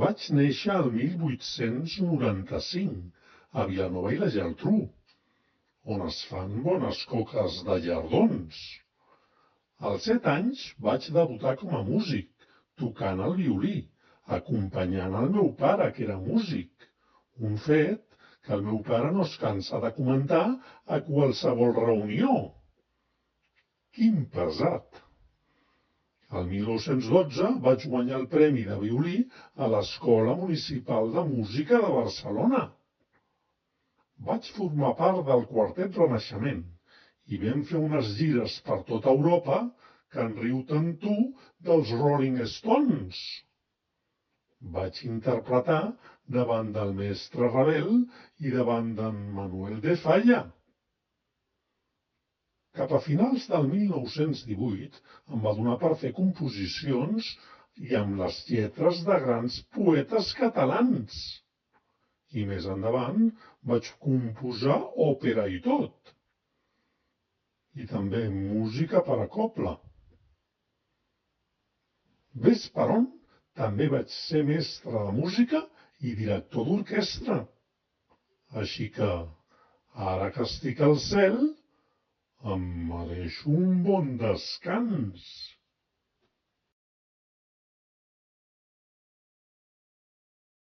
Vaig néixer el 1895 a Vilanova i la Geltrú, on es fan bones coques de llardons. Als 7 anys vaig debutar com a músic, tocant el violí, acompanyant el meu pare, que era músic. Un fet que el meu pare no es cansa de comentar a qualsevol reunió. Quin pesat! El 1912 vaig guanyar el premi de violí a l'Escola Municipal de Música de Barcelona. Vaig formar part del Quartet Renaixement i vam fer unes gires per tota Europa que en riu tant tu dels Rolling Stones. Vaig interpretar davant del mestre Ravel i davant d'en Manuel de Falla. Cap a finals del 1918 em va donar per fer composicions i amb les lletres de grans poetes catalans. I més endavant vaig composar òpera i tot. I també música per a cobla. Ves per on, també vaig ser mestre de música i director d'orquestra. Així que, ara que estic al cel, em mereixo un bon descans.